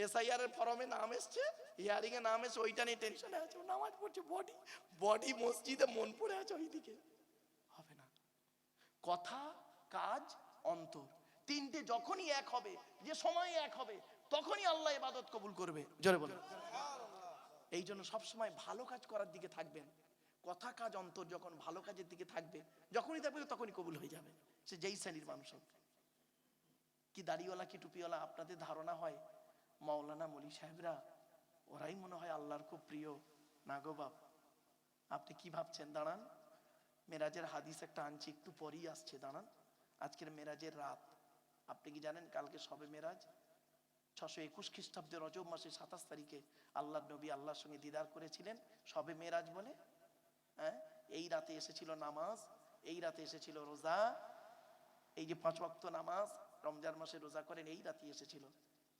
SIR এর ফর্মে নাম এসছে, হিয়ারিং এ নাম এসছে, ওইটা নিয়ে টেনশনে আছে, নামাজ পড়ছে, বডি বডি মসজিদে, মন পড়ে আছে ওইদিকে। হবে না। কথা, কাজ, অন্তর, তিনটে যখনই এক হবে, যে সময় এক হবে, তখনই আল্লাহ ইবাদত কবুল করবে। জোরে বলুন। এই জন্য সবসময় ভালো কাজ করার দিকে থাকবেন। কথা, কাজ, অন্তর যখন ভালো কাজের দিকে থাকবে, যখনই থাকবে তখনই কবুল হয়ে যাবে, সে যেই শ্রেণীর মানুষ হোক। কি দাড়িওয়ালা কি টুপিওয়ালা আপনাদের ধারণা হয় মাওলানা মলি সাহেবরা ওরাই মনে হয় আল্লাহর খুব প্রিয়? না গো বাপ, আপনি কি ভাবছেন? দাঁড়ান, মেরাজের হাদিস একটা আনছি, একটু পরেই আসছে, দাঁড়ান। আজকের মেরাজের রাত, আপনি কি জানেন কালকে সবে মেরাজ? 621 খ্রিস্টাব্দে রজব মাসে 27 তারিখে আল্লাহ নবী আল্লাহর সঙ্গে দিদার করেছিলেন, সবে মেরাজ বলে। হ্যাঁ, এই রাতে এসেছিল নামাজ, এই রাতে এসেছিল রোজা, এই যে 5 ওয়াক্ত নামাজ রমজান মাসে রোজা করেন, এই রাতে এসেছিল।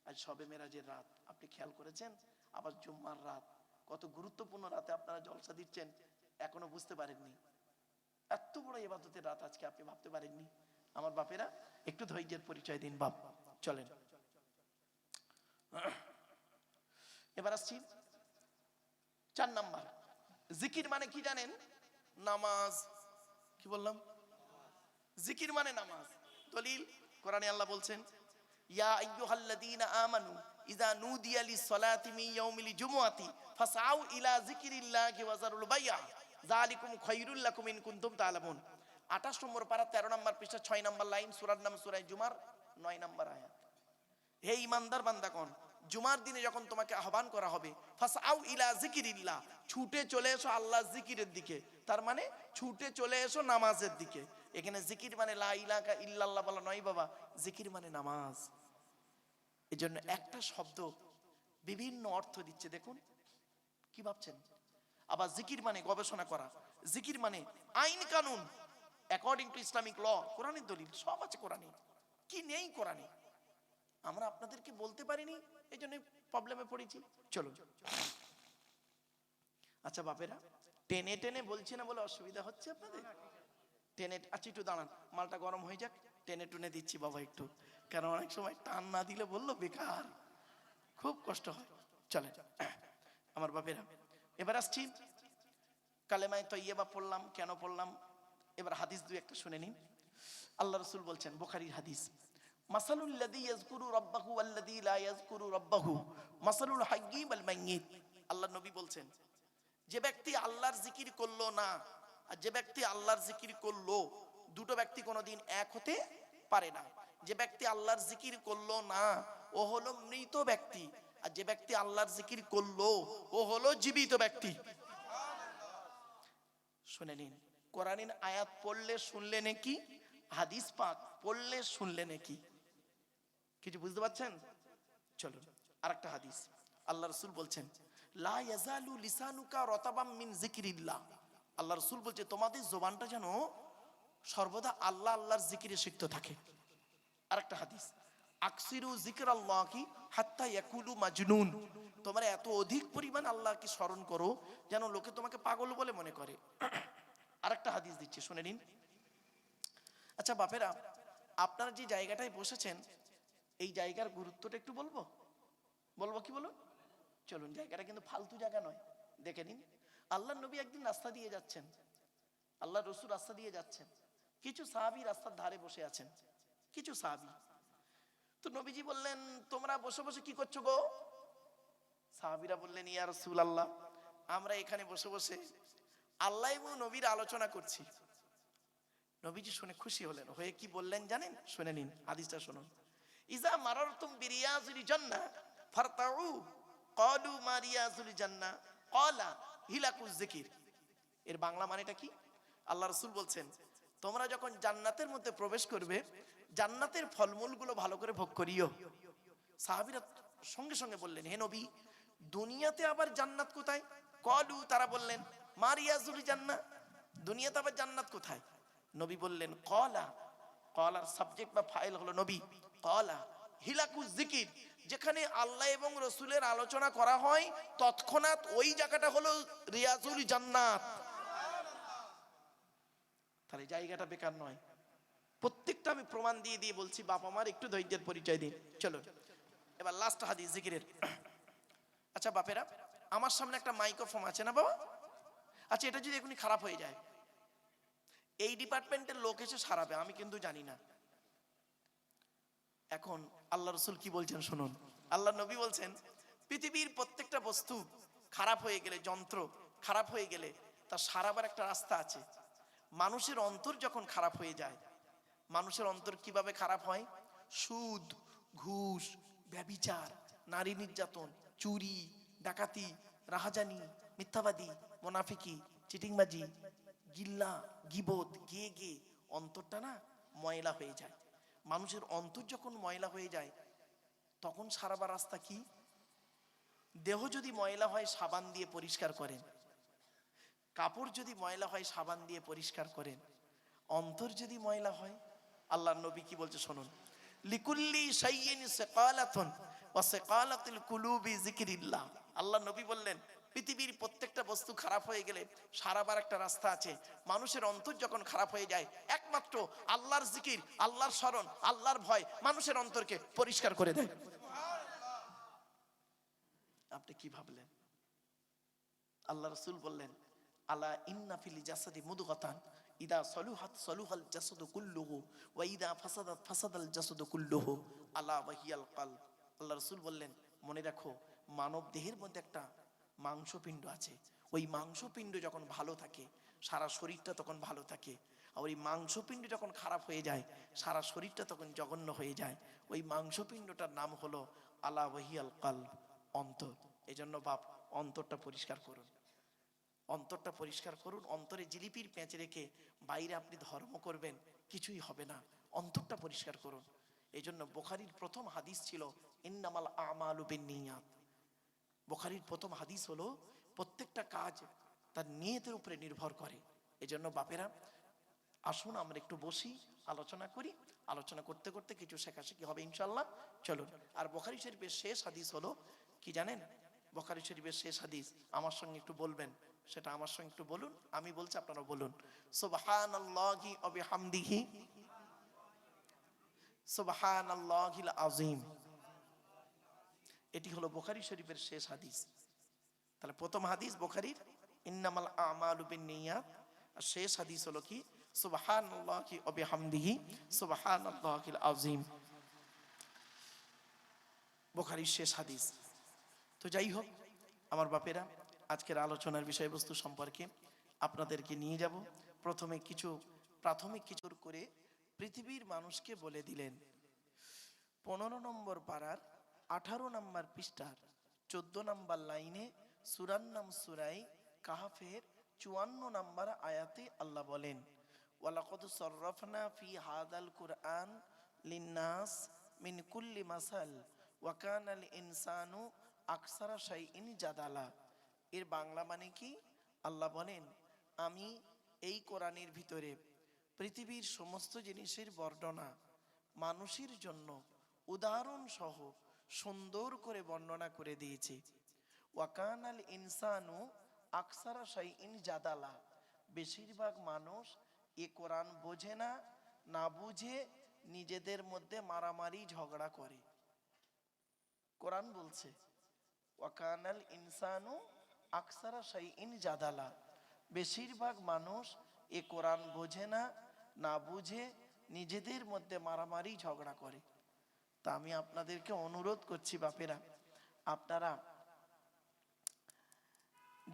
আজ সবে মেরাজের রাত, আপনি খেয়াল করেছেন? আবার জুম্মার রাত, কত গুরুত্বপূর্ণ রাতে আপনারা জলসা দিচ্ছেন, এখনো বুঝতে পারেননি। এত বড় ইবাদতের রাত আজকে, আপনি ভাবতে পারেননি। আমার বাপেরা, একটু ধৈর্যের পরিচয় দিন বাপ। চলেন, এবার আসছি 4 নাম্বার। জিকির মানে কি জানেন? নামাজ। কি বললাম? জিকির মানে নামাজ। দলিল কোরআনে আল্লাহ বলছেন, ইয়া আইয়ুহাল্লাযীনা আমানু ইযা নুদিয়া লিস-সালাতি মিন ইয়াউমিল জুমআতি ফাসআউ ইলা যিকরিল্লাহি ওয়া যারুল বাই'a যালিকুম খায়রুল লাকুম ইন কুনতুম তা'লামুন। 28 নম্বর পারা 13 নম্বর পৃষ্ঠা 6 নম্বর লাইন, সূরার নাম সূরা জুমার 9 নম্বর আয়াত। হে ঈমানদার বান্দাগণ, জুমার দিনে যখন তোমাকে আহ্বান করা হবে, ফাসআউ ইলা যিকরিল্লাহ, ছুটে চলে এসো আল্লাহর জিকিরের দিকে। তার মানে ছুটে চলে এসো নামাজের দিকে। এখানে জিকির মানে লা ইলাহা ইল্লাল্লাহ বলা নয় বাবা, জিকির মানে নামাজ। এজন্য একটা শব্দ বিভিন্ন অর্থ দিচ্ছে, দেখুন কি ভাবছেন? আবার জিকির মানে গবেষণা করা, জিকির মানে আইন কানুন, অ্যাকর্ডিং টু ইসলামিক ল। কোরআনের দলিল সব আছে কোরআনে, কি নেই কোরআনে আমরা আপনাদেরকে বলতে পারিনি, এই জন্য প্রবলেমে পড়েছি। চলো, আচ্ছা বাপেরা, টেনে টেনে বলছি না বলে অসুবিধা হচ্ছে আপনাদের? টেনে, আচ্ছা একটু দাঁড়ান, মালটা গরম হয়ে যাক, টেনে টুনে দিচ্ছি বাবা একটু, কারণ অনেক সময় টান না দিলে বললো বেকার, খুব কষ্ট হয়। চলেন আমার বাপেরা, এবার আসছি কালেমায়ে তয়্যিবা পড়লাম, কেন পড়লাম? এবার হাদিস দুই একটা শুনে নিন। আল্লাহ রাসূল বলছেন, বুখারীর হাদিস, মাসালুল লাযী ইয়াযকুরু রাব্বাহু ওয়াল্লাযী লা ইয়াযকুরু রাব্বাহু মাসালুল হায়্যি ওয়াল মাইয়্যিত। আল্লাহ নবী বলছেন, যে ব্যক্তি আল্লাহর জিকির করলো না আর যে ব্যক্তি আল্লাহর জিকির করলো, দুটো ব্যক্তি কোনোদিন এক হতে পারে না। যে ব্যক্তি আল্লাহর জিকির করলো না ও হলো মৃত ব্যক্তি, আর যে ব্যক্তি আল্লাহর জিকির করলো ও হলো জীবিত ব্যক্তি। শুনে নিন, কোরআনের আয়াত পড়লে শুনলে নাকি, হাদিস পাক পড়লে শুনলে নাকি, কিছু বুঝতে পারছেন? চলুন আরেকটা হাদিস, আল্লাহ রাসূল বলছেন, লা ইয়াজালু লিসানুকা রাতাবাম মিন যিকরিল্লাহ। আল্লাহ রাসূল বলছে, তোমাদের জবানটা যেন সর্বদা আল্লাহ আল্লাহর জিকিরে সিক্ত থাকে। আরেকটা হাদিস, আকসিরু যিকরাল্লাহি হাত্তা ইয়াকুলু মাজনুন। তোমরা এত অধিক পরিমাণ আল্লাহকে স্মরণ করো যেন লোকে তোমাকে পাগল বলে মনে করে। আরেকটা হাদিস দিচ্ছি, শুনে নিন। আচ্ছা বাপেরা, আপনারা যে জায়গাটায় বসেছেন, এই জায়গার গুরুত্বটা একটু বলবো? বলবো কি বলুন? চলুন, জায়গাটা কিন্তু ফালতু জায়গা নয়, দেখে নিন। আল্লাহ নবী একদিন রাস্তা দিয়ে যাচ্ছেন, আল্লাহ রসুল রাস্তা দিয়ে যাচ্ছেন, কিছু সাহাবী রাস্তার ধারে বসে আছেন, কিছু সাহাবী। তো নবীজি বললেন, তোমরা বসে বসে কি করছো গো? সাহাবীরা বললেন, ইয়া রাসূলুল্লাহ, আমরা এখানে বসে বসে আল্লাহ এবং নবীর আলোচনা করছি। নবীজি শুনে খুশি হলেন, হয়ে কি বললেন জানেন? শুনে নিন, হাদিসটা শুনুন। ইজা মারারতুম বিরিয়াজিল জান্নাহ ফারতাউ ক্বালু মা রিয়াজুল জান্নাহ ক্বালা হিলাকুজ যিকির। এর বাংলা মানেটা কি? আল্লাহ রাসূল বলছেন, তোমরা যখন জান্নাতের মধ্যে প্রবেশ করবে, জান্নাতের ফলমূলগুলো ভালো করে ভোগ করিও। সাহাবীরা সঙ্গে সঙ্গে বললেন, হে নবী, দুনিয়াতে আবার জান্নাত কোথায়? ক্বালু, তারা বললেন, মা রিয়াজুল জান্নাহ, দুনিয়াতে আবার জান্নাত কোথায়? নবী বললেন, ক্বালা, ক্বালার সাবজেক্ট বা ফাইল হলো নবী, ক্বালা হিলাকুজ যিকির, যেখানে আল্লাহ এবং রসুলের আলোচনা করা হয় তৎক্ষণাৎ ওই জায়গাটা হলো রিয়াজুল জান্নাত। তাহলে জায়গাটা বেকার নয়। প্রত্যেকটা আমি প্রমাণ দিয়ে দিয়ে বলছি, বাপ আমার একটু ধৈর্যের পরিচয় দিন। চলো, এবার লাস্ট হাদিস জিকিরের। আচ্ছা বাপেরা, আমার সামনে একটা মাইক্রোফোন আছে না বাবা? আচ্ছা, এটা যদি এখনই খারাপ হয়ে যায়, এই ডিপার্টমেন্টের লোক এসে সারাবে, আমি কিন্তু জানি না। এখন আল্লাহ রসুল কি বলছেন শুনুন। আল্লাহ নবী বলছেন, পৃথিবীর প্রত্যেকটা বস্তু খারাপ হয়ে গেলে, যন্ত্র খারাপ হয়ে গেলে তার সারাবার একটা রাস্তা আছে। মানুষের অন্তর যখন খারাপ হয়ে যায়, মানুষের অন্তর কিভাবে খারাপ হয়? সুদ, ঘুষ, ব্যভিচার, নারী নির্যাতন, চুরি, ডাকাতি, রাহাজানি, মিথ্যাবাদী, মুনাফিকি, চিটিংবাজি, গিল্লা, গিবত, গিয়ে গিয়ে অন্তরটা না ময়লা হয়ে যায়। মানুষের অন্তর যখন ময়লা হয়ে যায়, তখন সারাবার রাস্তা কি? দেহ যদি ময়লা হয় সাবান দিয়ে পরিষ্কার করেন, কাপড় যদি ময়লা হয় সাবান দিয়ে পরিষ্কার করেন, অন্তর যদি ময়লা হয়, আল্লাহর নবী কি বলছে শুনুন, লিকুল্লি শাইইন সিকালাতুন ওয়া সিকালাতুল কুলুবি যিকরিল্লাহ। আল্লাহর নবী বললেন, পৃথিবীর প্রত্যেকটা বস্তু খারাপ হয়ে গেলে সারাবার একটা রাস্তা আছে। মানুষের অন্তর যখন খারাপ হয়ে যায়, একমাত্র আল্লাহর জিকির, আল্লাহর স্মরণ, আল্লাহর ভয় মানুষের অন্তরকে পরিষ্কার করে দেয়। আপনি কি ভাবলেন? আল্লাহ রাসূল বললেন, আলা ইন্না ফিল জাসাদি মুদগাতান ইদা সলুহাত সলুহাল জাসাদু কুল্লুহু ওয়া ইদা ফাসাদাত ফাসাদাল জাসাদু কুল্লুহু আলা ওয়াহিয়াল কলব। আল্লাহ রাসূল বললেন, মনে রাখো, মানব দেহের মধ্যে একটা মাংসপিণ্ড আছে। ওই মাংসপিণ্ড যখন ভালো থাকে, সারা শরীরটা তখন ভালো থাকে। আর ওই মাংসপিণ্ড যখন খারাপ হয়ে যায়, সারা শরীরটা তখন জঘন্য হয়ে যায়। ওই মাংসপিণ্ডটার নাম হলো আলা ওয়াহিয়াল কলব, অন্তর। এজন্য বাপ, অন্তরটা পরিষ্কার করুন, অন্তরটা পরিষ্কার করুন। অন্তরে জিলিপির পেঁচ রেখে বাইরে আপনি ধর্ম করবেন, কিছুই হবে না। অন্তরটা পরিষ্কার করুন। এই জন্য বুখারীর প্রথম হাদিস ছিল ইন্নামাল আমালু বিন্নিয়াত। বুখারীর প্রথম হাদিস হলো, প্রত্যেকটা কাজ তার নিয়তের উপরে নির্ভর করে। এই জন্য বাপেরা, আসুন আমরা একটু বসি, আলোচনা করি। আলোচনা করতে করতে কিছু শেখাশেখি হবে ইনশাল্লাহ। চলুন। আর বুখারী শরীফের শেষ হাদিস হলো কি জানেন? বুখারী শরীফের শেষ হাদিস আমার সঙ্গে একটু বলবেন, সেটা আমার সঙ্গে একটু বলুন। আমি বলছি, আপনারা বলুন, সুবহানাল্লাহি ওয়া বিহামদিহি সুবহানাল্লাহিল আযীম। এটি হলো বুখারী শরীফের শেষ হাদিস। তাহলে প্রথম হাদিস বুখারীর ইন্নামাল আমালু বিন্নিয়াত, আর শেষ হাদিস হলো কি? সুবহানাল্লাহি ওয়া বিহামদিহি সুবহানাল্লাহিল আযীম। বুখারীর শেষ হাদিস। তো যাই হোক আমার বাপেরা, আজকের আলোচনার বিষয়বস্তু সম্পর্কে আপনাদেরকে নিয়ে যাব। প্রথমে কিছু প্রাথমিক কিছু করে পৃথিবীর মানুষকে বলে দিলেন। 15 নম্বর পারার 18 নম্বর পৃষ্ঠার 14 নম্বর লাইনে সূরার নাম সূরায়ে কাহফের 54 নম্বর আয়াতে আল্লাহ বলেন, ওয়ালাকাদ সাররাফনা ফি হাদাল কুরআন লিন্নাস মিন কুল্লি মাসাল ওয়া কানাল ইনসানু আকসারা শাইইন জাদালা। এর বাংলা মানে কি? আল্লাহ বলেন, আমি এই কোরআনের ভিতরে পৃথিবীর সমস্ত জিনিসের বর্ণনা মানুষের জন্য উদাহরণ সহ সুন্দর করে বর্ণনা করে দিয়েছি। ওয়াকানাল ইনসানু আকসারা শাইইন জাদালা। বেশিরভাগ মানুষ এ কোরআন বোঝে না, না বুঝে নিজেদের মধ্যে মারামারি ঝগড়া করে। কোরআন বলছে ওয়াকানাল ইনসানু আকসারা শাইইন জাদালা। বেশিরভাগ মানুষ এ কোরআন বোঝে না, না বুঝে নিজেদের মধ্যে মারামারি ঝগড়া করে। তা আমি আপনাদেরকে অনুরোধ করছি বাপেরা, আপনারা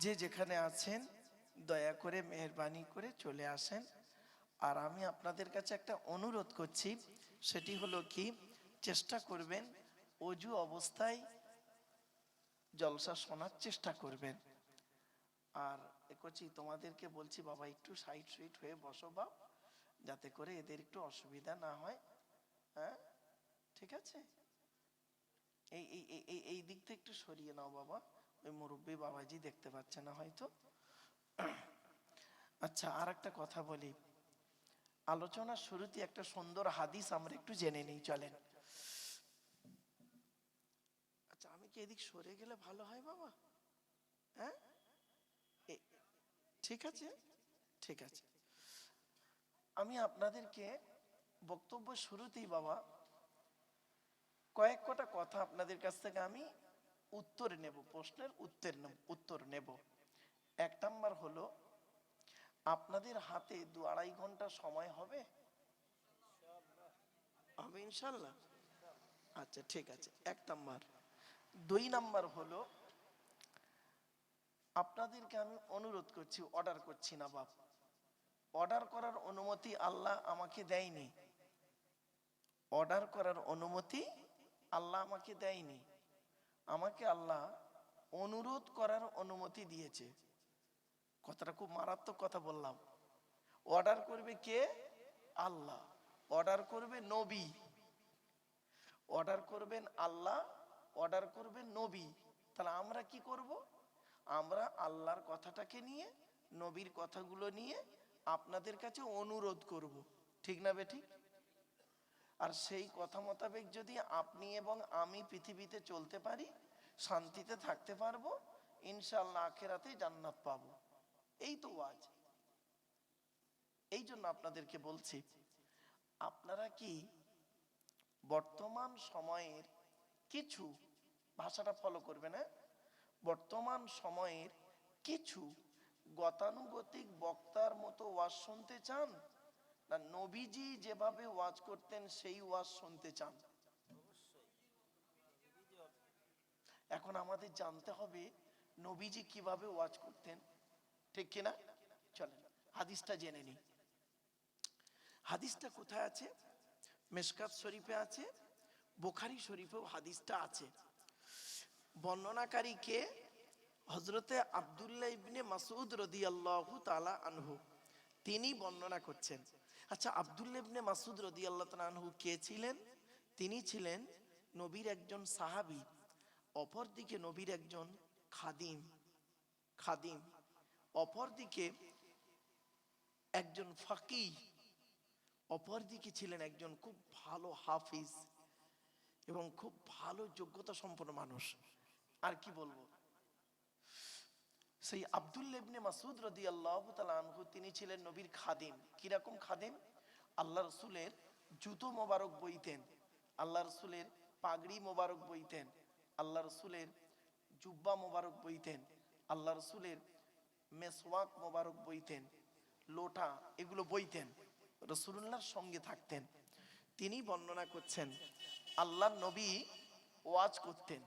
যে যেখানে আছেন দয়া করে মেহেরবানি করে চলে আসেন। আর আমি আপনাদের কাছে একটা অনুরোধ করছি, সেটি হলো কি, চেষ্টা করবেন অজু অবস্থায় জলসা শোনার চেষ্টা করবেন। আর একচি তোমাদেরকে বলছি, বাবা একটু সাইড সুইট হয়ে বসো বাপ, যাতে করে এদের একটু অসুবিধা না হয়। হ্যাঁ, ঠিক আছে? এই এই এই এই দিক থেকে একটু সরিয়ে নাও বাবা, ওই মুরব্বী বাবাজি দেখতে পাচ্ছে না হয়তো। আচ্ছা, আর একটা কথা বলি, আলোচনার শুরুতে একটা সুন্দর হাদিস আমরা একটু জেনে নিই, চলেন। আচ্ছা, আমি কি এদিক সরে গেলে ভালো হয় বাবা? হ্যাঁ, ঠিক আছে, ঠিক আছে। আমি আপনাদেরকে বক্তব্য শুরুতেই বাবা কয়েক কটা কথা আপনাদের কাছ থেকে আমি উত্তর নেব, প্রশ্নের উত্তর নেব। এক নাম্বার হলো, আপনাদের হাতে 2-2.5 ঘন্টা সময় হবে? হবে ইনশাল্লাহ? আচ্ছা ঠিক আছে, এক নাম্বার। 2 নাম্বার হলো, আপনাদেরকে আমি অনুরোধ করছি, অর্ডার করছি না বাপ, অর্ডার করার অনুমতি আল্লাহ আমাকে দেয়নি, অর্ডার করার অনুমতি আল্লাহ আমাকে দেয়নি, আমাকে আল্লাহ অনুরোধ করার অনুমতি দিয়েছে। কথাটা খুব মারাত্মক কথা বললাম। অর্ডার করবে কে? আল্লাহ। অর্ডার করবে নবী, অর্ডার করবেন আল্লাহ, অর্ডার করবেন নবী। তাহলে আমরা কি করব? আমরা আল্লাহর কথাটাকে নিয়ে, নবীর কথাগুলো নিয়ে আপনাদের কাছে অনুরোধ করব, ঠিক না বেঠিক? আর সেই কথা মোতাবেক যদি আপনি এবং আমি পৃথিবীতে চলতে পারি, শান্তিতে থাকতে পারবো, ইনশাআল্লাহ আখিরাতে জান্নাত পাবো। এই তো ওয়াজ। এই জন্য আপনাদেরকে বলছি, আপনারা কি বর্তমান সময়ের কিছু, ভাষাটা ফলো করবে না, বর্তমান সময়ের কিছু গতানুগতিক বক্তার মতো ওয়াজ শুনতে চান, না নবীজি যেভাবে ওয়াজ করতেন সেই ওয়াজ শুনতে চান? এখন আমাদের জানতে হবে নবীজি কিভাবে ওয়াজ করতেন, ঠিক কিনা? চলেন হাদিসটা জেনে নিই। হাদিসটা কোথায় আছে? মিশকাত শরীফে আছে, বুখারী শরীফেও হাদিসটা আছে। বর্ণনাকারী কে? হযরতে আব্দুল্লাহ ইবনে মাসউদ রাদিয়াল্লাহু তাআলা আনহু, তিনি বর্ণনা করছেন। আচ্ছা, আব্দুল্লাহ ইবনে মাসউদ রাদিয়াল্লাহু তাআলা আনহু কে ছিলেন? তিনি ছিলেন নবীর একজন সাহাবী, অপরদিকে নবীর একজন খাদিম, অপরদিকে একজন ফাকিহ, অপরদিকে ছিলেন একজন খুব ভালো হাফিজ এবং খুব ভালো যোগ্যতা সম্পন্ন মানুষ। আর কি বলবো, সেই আব্দুল্লাহ ইবনে মাসউদ রাদিয়াল্লাহু তাআলা আনহু তিনি ছিলেন নবীর খাদিম। কিরকম খাদিম? আল্লাহ রাসূলের জুতো মোবারক বইতেন, আল্লাহ রাসূলের পাগড়ি মোবারক বইতেন, আল্লাহ রাসূলের জুব্বা মোবারক বইতেন, আল্লাহ রাসূলের মেসওয়াক মোবারক বইতেন, লোটা, এগুলো বইতেন, রাসূলুল্লাহর সঙ্গে থাকতেন। তিনি বর্ণনা করছেন, আল্লাহর নবী ওয়াজ করতেন।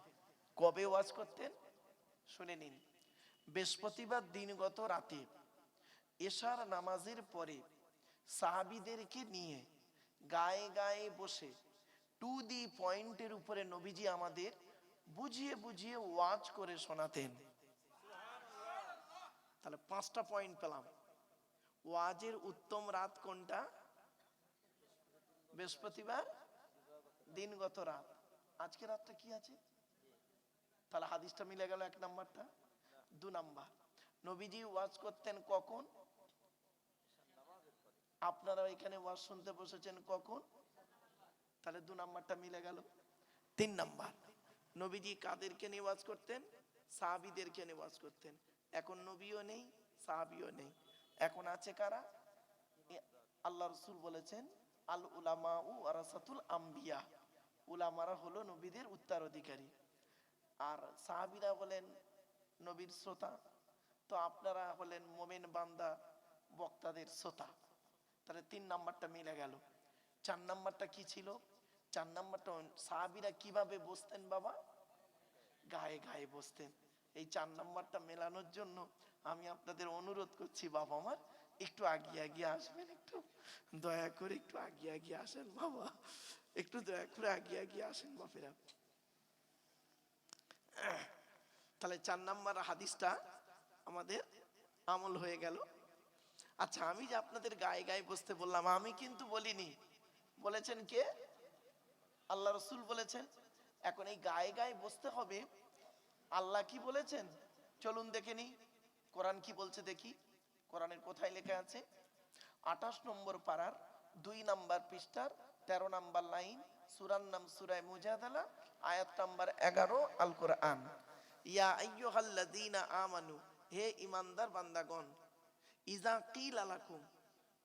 কবে ওয়াজ করতেন? শুনে নিন। বৃহস্পতিবার দিনগত রাতে এশার নামাজের পরে সাহাবীদেরকে নিয়ে গায়ে গায়ে বসে টু দি পয়েন্টের উপরে নবীজি আমাদের বুঝিয়ে বুঝিয়ে ওয়াজ করে শোনাতেন। তাহলে 5টা পয়েন্ট পেলাম। ওয়াজের উত্তম রাত কোনটা? বৃহস্পতিবার দিনগত রাত। আজকে রাতটা কি আছে? তাহলে হাদিসটা মিলে গেল, এক নাম্বারটা। 2 নাম্বার, নবীজি ওয়াজ করতেন কখন? আপনারা এখানে ওয়াজ শুনতে বসেছেন কখন? তাহলে 2 নাম্বারটা মিলে গেল। 3 নাম্বার, নবীজি কাদেরকে নিয়ে ওয়াজ করতেন? সাহাবীদেরকে নিয়ে ওয়াজ করতেন। এখন নবীও নেই, সাহাবীও নেই, এখন আছে কারা? আল্লাহ রাসূল বলেছেন, আল উলামাউ ওয়ারাসাতুল আম্বিয়া, উলামারা হলো নবীদের উত্তরাধিকারী, আর সাহাবীরা বলেন নবীর শ্রোতা। তো আপনারা হলেন মোমেন বান্দা, বক্তাদের শ্রোতা। তাহলে 3 নাম্বারটা মিলে গেল। 4 নাম্বারটা কি ছিল? 4 নাম্বারটা, সাহাবীরা কিভাবে বসতেন বাবা? গায়ে গায়ে বসতেন। এই 4 নাম্বারটা মেলানোর জন্য আমি আপনাদের অনুরোধ করছি, বাবা আমার একটু আগিয়ে আগিয়ে আসবেন, একটু দয়া করে একটু আগিয়ে আগিয়ে আসেন বাবা, একটু দয়া করে আগিয়ে আগিয়ে আসেন বাপেরা। তাহলে 4 নাম্বার হাদিসটা আমাদের আমল হয়ে গেল। আচ্ছা, আমি যে আপনাদের গায়ে গায়ে বসতে বললাম, আমি কিন্তু বলিনি, বলেছেন কে? আল্লাহ রাসূল বলেছেন। এখন এই গায়ে গায়ে বসতে হবে, আল্লাহ কি বলেছেন? চলুন দেখে নি কোরআন কি বলছে দেখি। কোরআনের কোথায় লেখা আছে? 28 নম্বর পারার 2 নাম্বার পৃষ্ঠার 13 নাম্বার লাইন, সূরার নাম সূরা মুজাদালা, আয়াত নাম্বার 11, আল কোরআন। ইয়া আইয়ুহাল্লাযীনা আমানু, হে ঈমানদার বান্দাগণ, ইযা কিলা লাকুম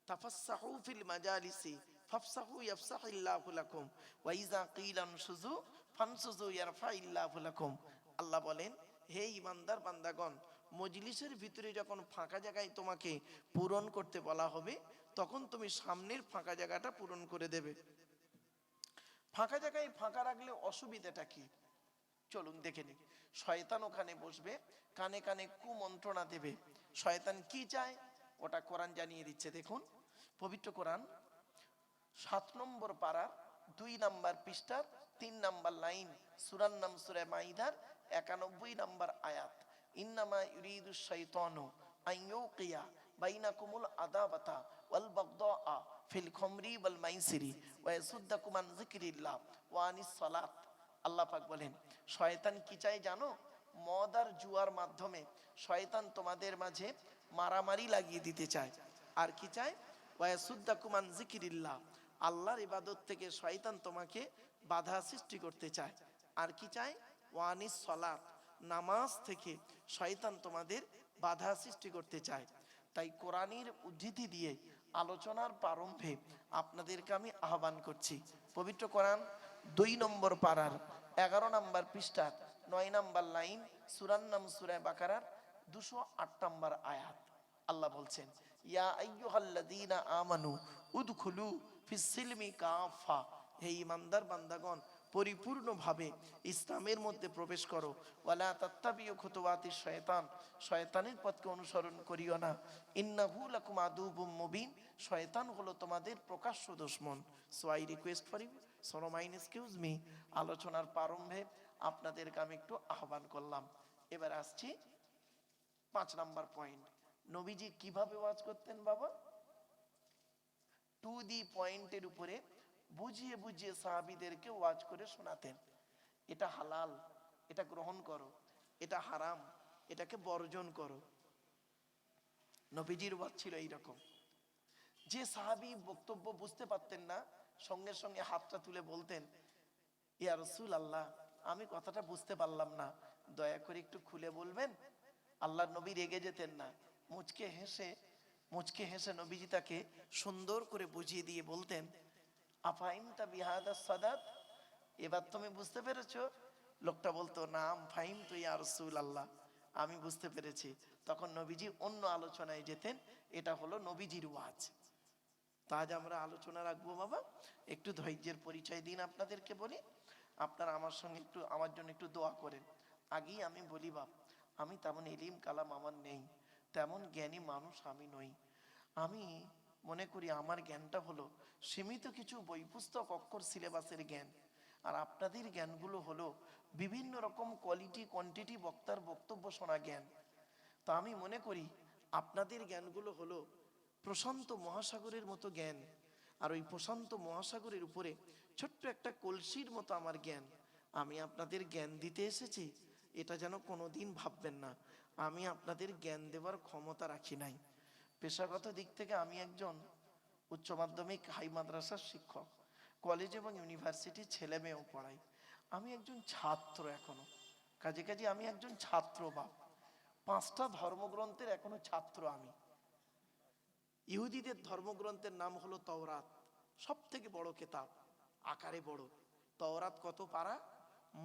তাফাসসাহু ফিল মাজালিসি ফাফসাহু ইয়াফসাহিল্লাহু লাকুম ওয়া ইযা কিলা আনশুযু ফানশুযু ইয়ারফাইল্লাহু লাকুম। আল্লাহ বলেন, হে ঈমানদার বান্দাগণ, মজলিসের ভিতরে যখন ফাঁকা জায়গায় তোমাকে পূরণ করতে বলা হবে, তখন তুমি সামনের ফাঁকা জায়গাটা পূরণ করে দেবে। ফাঁকা জায়গায় ফাঁকা রাখলে অসুবিধাটা কি? চলুন দেখে নিই। শয়তান ওখানে বসবে, কানে কানে কুমন্ত্রণা দেবে। শয়তান কি চায় ওটা কোরআন জানিয়ে দিচ্ছে। দেখুন পবিত্র কোরআন 7 নম্বর পারার 2 নম্বর পৃষ্ঠার 3 নম্বর লাইন, সূরার নাম সূরা মাইদার 91 নম্বর আয়াত। ইন্নামা ইউরিদুশ শাইতানু আইয়ুকিয়া বাইনাকুমুল আদাওয়াতা ওয়াল বাগদাআ ফিল খামরি ওয়াল মাইসিরি ওয়া ইয়াসুদ্দাকুম আন যিকরিল্লাহ ওয়া আনিস সালাত। আল্লাহ পাক বলেন, শয়তান কি চায় জানো? মদ আর জুয়ার মাধ্যমে শয়তান তোমাদের মাঝে মারামারি লাগিয়ে দিতে চায়। আর কি চায়? ওয়া ইয়াসুদ্দাকুম আন যিকরিল্লাহ, আল্লাহর ইবাদত থেকে শয়তান তোমাকে বাধা সৃষ্টি করতে চায়। আর কি চায়? ওয়া আনিস সালাত, নামাজ থেকে শয়তান তোমাদের বাধা সৃষ্টি করতে চায়। তাই কোরআনের উদ্ধৃতি দিয়ে আলোচনার প্রারম্ভে আপনাদেরকে আমি আহ্বান করছি। পবিত্র কোরআন 2 নম্বর পারার 11 নম্বর পৃষ্ঠা 9 নম্বর লাইন, সূরার নাম সূরা বাকারার 208 নম্বর আয়াত। আল্লাহ বলছেন, ইয়া আইয়ুহাল্লাযীনা আমানু উদখুলু ফিস সিলমি কাফা, হে ঈমানদার বান্দাগণ, পরিপূর্ণভাবে ইসলামের মধ্যে প্রবেশ করো। ওয়ালা তাত্তাবিউ খুতুওয়াতিশ শয়তান, শয়তানের পথকে অনুসরণ করিও না। ইন্নাহু লাকুম আদুউম মুবিন, শয়তান হলো তোমাদের প্রকাশ্য দুশমন। So I request for you, so mind excuse me, আলোচনার প্রারম্ভে আপনাদেরকে আমি একটু আহ্বান করলাম। এবার আসছি 5 নাম্বার পয়েন্ট। নবীজি কিভাবে ওয়াজ করতেন বাবা? টু দি পয়েন্টের উপরে বুঝিয়ে বুঝিয়ে সাহাবীদেরকে ওয়াজ করে শোনাতেন। এটা হালাল, এটা গ্রহণ করো, এটা হারাম, এটাকে বর্জন করো। নবীজির ওয়াজ ছিল এইরকম। যে সাহাবী বক্তব্য বুঝতে পারতেন না, সঙ্গে সঙ্গে হাতটা তুলে বলতেন, ইয়া রাসূলুল্লাহ, আমি কথাটা বুঝতে পারলাম না, দয়া করে একটু খুলে বলবেন। আল্লাহর নবী রেগে যেতেন না, মুচকে হেসে নবীজি তাকে সুন্দর করে বুঝিয়ে দিয়ে বলতেন, আফাইমতা বিহাদাস সাদাত, এবার তুমি বুঝতে পেরেছো? লোকটা বলতো, নাম ফাহিমতু ইয়া রাসূলুল্লাহ, আমি বুঝতে পেরেছি। তখন নবীজি অন্য আলোচনায় যেতেন। এটা হলো নবীজির ওয়াজ। তা আজ আমরা আলোচনা রাখবো বাবা। একটু ধৈর্যের পরিচয় দিন আপনাদেরকে বলি। আপনারা আমার সঙ্গে একটু, আমার জন্য একটু দোয়া করেন। আগেই আমি বলি বাপ, আমি তেমন ইলম কালাম আমার নেই, তেমন জ্ঞানী মানুষ আমি নই। আমি মনে করি আমার জ্ঞানটা হলো সীমিত কিছু বই পুস্তক অক্ষর সিলেবাসের জ্ঞান। আর আপনাদের জ্ঞানগুলো হলো বিভিন্ন রকম কোয়ালিটি কোয়ান্টিটি বক্তার বক্তব্য শোনা জ্ঞান। তা আমি মনে করি আপনাদের জ্ঞানগুলো হলো প্রশান্ত মহাসাগরের মতো জ্ঞান। আর ওই প্রশান্ত মহাসাগরের উপরে ছোট্ট একটা কলসির মতো আমার জ্ঞান। আমি আপনাদের জ্ঞান দিতে এসেছি, এটা যেন কোনোদিন ভাববেন না আমি আপনাদের জ্ঞান দেওয়ার ক্ষমতা রাখি নাই। পেশাগত দিক থেকে আমি একজন উচ্চ মাধ্যমিক হাই মাদ্রাসার শিক্ষক, কলেজ এবং ইউনিভার্সিটির ছেলে মেয়েও পড়াই। আমি একজন ছাত্র এখনো, কাজে আমি একজন ছাত্র বাপ। 5টা ধর্মগ্রন্থের এখনো ছাত্র আমি। ইহুদিদের ধর্মগ্রন্থের নাম হলো তাওরাত, সব থেকে বড় কেতাব, আকারে বড়। তাওরাত কত পারা?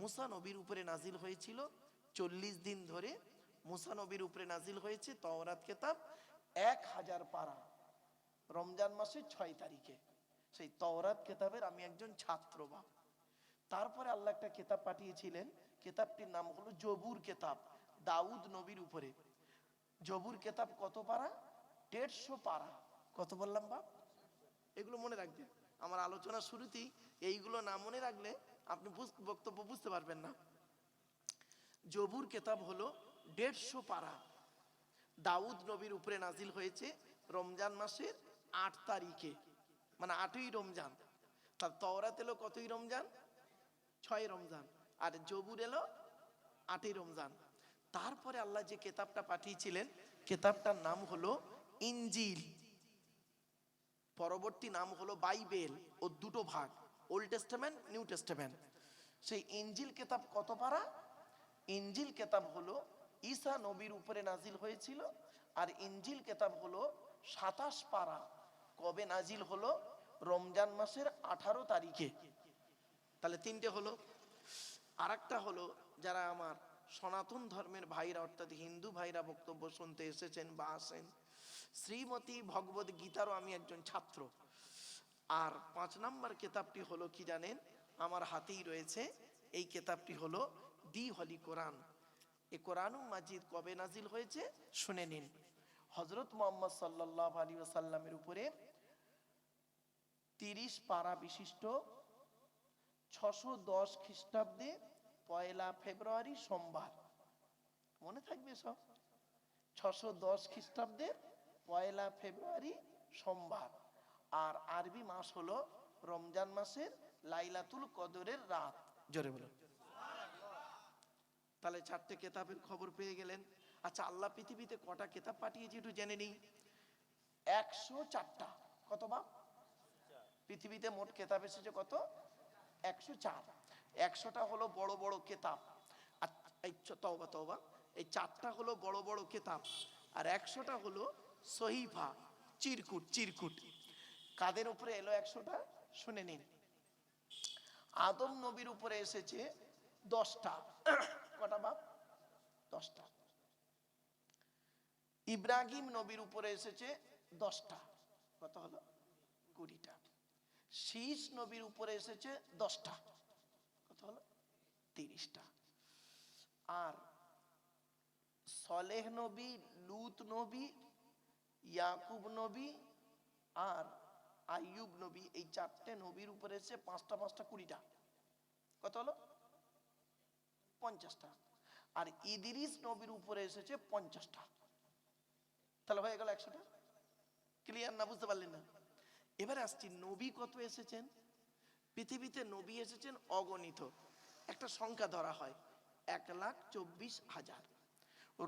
মুসা নবীর উপরে নাজিল হয়েছিল 40 দিন ধরে। মুসা নবীর উপরে নাজিল হয়েছে তাওরাত কেতাব 1000 পারা, রমজান মাসের 6 তারিখে। সেই তাওরাত কেতাবের আমি একজন ছাত্র বা। তারপরে আল্লাহ একটা কেতাব পাঠিয়েছিলেন, কেতাবটির নাম হলো জবুর কেতাব, দাউদ নবীর উপরে। জবুর কেতাব কত পারা? 150 পারা। কত বললাম বাপ? এগুলো মনে রাখবেন। আমার আলোচনা শুরুতেই এইগুলো না মনে রাখলে আপনি বক্তব্য বুঝতে পারবেন না। জবুর কেতাব হলো 150 পারা। দাউদ নবীর উপরে নাজিল হয়েছে রমজান মাসের 8 তারিখে, মানে 8ই রমজান। তার তাওরাত এলো কতই রমজান? 6 রমজান। আর জবুর এলো 8ই রমজান। তারপরে আল্লাহ যে কেতাবটা পাঠিয়েছিলেন, কেতাবটার নাম হলো ইনজিল। পরবর্তী নাম হলো বাইবেল। ও দুটো ভাগ, ওল্ড টেস্টামেন্ট, নিউ টেস্টামেন্ট। সেই ইনজিল কেতাব কত পারা? ইনজিল কেতাব হলো ঈসা নবীর উপরে নাজিল হয়েছিল। আর ইনজিল কেতাব হলো 27 পারা। কবে নাজিল হলো? রমজান মাসের 18 তারিখে। তাহলে তিনটে হলো। আর একটা হলো, যারা আমার সনাতন ধর্মের ভাইরা অর্থাৎ হিন্দু ভাইরা বক্তব্য শুনতে এসেছেন বা আসেন, শ্রীমতী ভগবদ গীতারও আমি একজন ছাত্র। আর 5 নম্বর কেতাবটি হলো কি জানেন, আমার হাতেই রয়েছে। এই কেতাবটি হলো দি হলি কোরআন। এই কোরআনুল মাজিদ কবে নাজিল হয়েছে শুনে নিন। হযরত মুহাম্মদ সাল্লাল্লাহু আলাইহি ওয়াসাল্লামের উপরে 30 পারা বিশিষ্ট 610 খ্রিস্টাব্দে 1 ফেব্রুয়ারি সোমবার, মনে থাকবে সব, 610 খ্রিস্টাব্দের 1 ফেব্রুয়ারি সোমবার। আর আরবি মাস হলো রমজান মাসের লাইলাতুল কদরের রাত। জোরে বলো। তাহলে 4টে কেতাবের খবর পেয়ে গেলেন। আচ্ছা, আল্লাহ পৃথিবীতে কটা কেতাব পাঠিয়েছে একটু জেনে নিই। 104টা। কত বাপ? পৃথিবীতে মোট কেতাব এসেছে কত? 104। 100টা হলো বড় বড় কেতাব। আর এই তওবা তওবা, এই 4টা হলো বড় বড় কেতাব, আর 100টা হলো সহিফা, চিরকুট চিরকুট। কাদের উপরে এলো 100টা শুনে নিন। আদম নবীর উপরে এসেছে 10টা। কটা বাপ? 10টা। ইব্রাহিম নবীর উপরে এসেছে 10টা। কত হলো? 20টা। শীষ নবীর উপরে এসেছে 10টা। কত হলো? 30টা। আর সলেহ নবী, লুত নবী, ইয়াকুব নবী আর আইয়ুব নবী, এই 4টে নবীর উপরে এসেছে 5টা 5টা 20টা। কত হলো? 50টা। আর ইদ্রিস নবীর উপরে এসেছে 50টা। তাহলে হয়ে গেল 100টা। ক্লিয়ার না? বুঝতে পারলেন না? এবারে আসছি, নবী কত এসেছেন? পৃথিবীতে নবী এসেছেন অগণিত। একটা সংখ্যা ধরা হয় 1,24,000।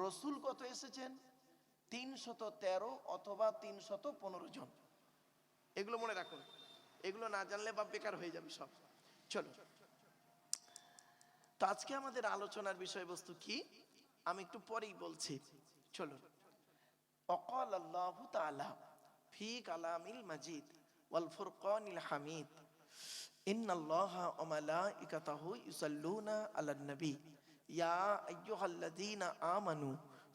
রসুল কত এসেছেন? 313 অথবা 315 জন। এগুলো মনে রাখুন, এগুলো না জানলে বা বেকার হয়ে যাবে সব। চলো, তো আজকে আমাদের আলোচনার বিষয়বস্তু কি আমি একটু পরেই বলছি। চলো। وقال الله تعالى في كلام المجيد والفرقان الحميد إن الله وملائكته يصلون على النبي يا أيها الذين آمنوا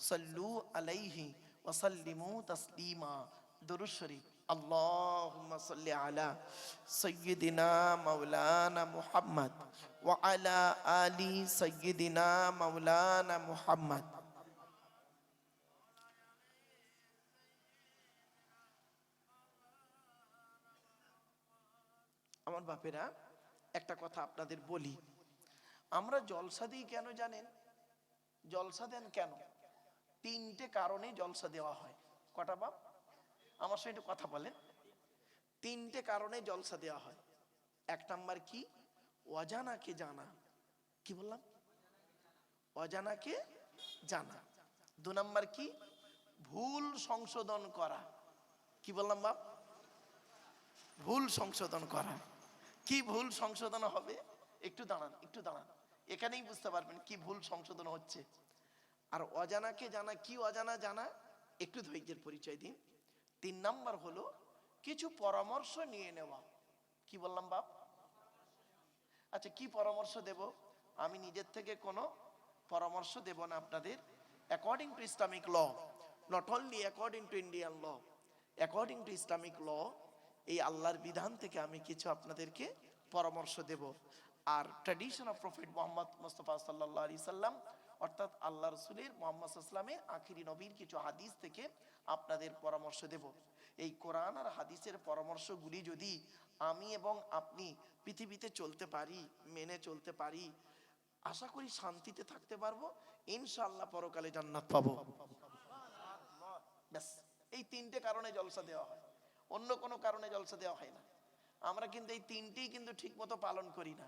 صلوا عليه وسلموا تسليما। দুরূদ শরীফ। اللهم صل على سيدنا مولانا محمد وعلى آل سيدنا مولانا محمد। আমার বাপেরা, একটা কথা আপনাদের বলি, আমরা জলসা দিই কেন জানেন? জলসা দেন কেন? 3টে কারণে জলসা দেওয়া হয়। কটা বাপ? আমার সঙ্গে একটু কথা বলেন। 3টে কারণে জলসা দেওয়া হয়। 1 নাম্বার কি? অজানাকে জানা। কি বললাম? অজানাকে জানা। 2 নাম্বার কি? ভুল সংশোধন করা। কি বললাম বাপ? ভুল সংশোধন করা। কি ভুল সংশোধন হবে? একটু দাঁড়ান, একটু দাঁড়ান, এখানেই বুঝতে পারবেন কি ভুল সংশোধন হচ্ছে। আর অজানাকে জানা, কি অজানা জানা? একটু ধৈর্যের পরিচয় দিন। 3 নাম্বার হলো কিছু পরামর্শ নিয়ে নেওয়া। কি বললাম বাপ? আচ্ছা, কি পরামর্শ দেব? আমি নিজের থেকে কোনো পরামর্শ দেব না আপনাদের। According to Islamic law, not only according to Indian law, according to Islamic law, এই আল্লাহর বিধান থেকে আমি কিছু আপনাদেরকে পরামর্শ দেব। আর tradition of prophet Mohammad Mustafa সাল্লাল্লাহু আলাইহি সাল্লাম, অর্থাৎ আল্লাহ রসুলের মোহাম্মদ ইসলামের আখিরি নবীর কিছু হাদিস থেকে আপনাদের পরামর্শ দেব। এই কোরআন আর হাদিসের পরামর্শগুলি যদি আমি এবং আপনি পৃথিবীতে চলতে পারি, মেনে চলতে পারি, আশা করি শান্তিতে থাকতে পারবো, ইনশাআল্লাহ পরকালে জান্নাত পাবো। ব্যাস, এই 3টে কারণে জলসা দেওয়া হয়, অন্য কোনো কারণে জলসা দেওয়া হয় না। আমরা কিন্তু এই 3টেই কিন্তু ঠিক মতো পালন করি না।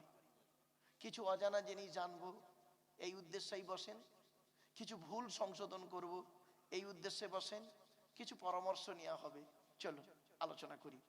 কিছু অজানা জিনিস জানবো, এই উদ্দেশ্যেই বসেন। কিছু ভুল সংশোধন করব, এই উদ্দেশ্যে বসেন। কিছু পরামর্শ নেওয়া হবে। চলো আলোচনা করি।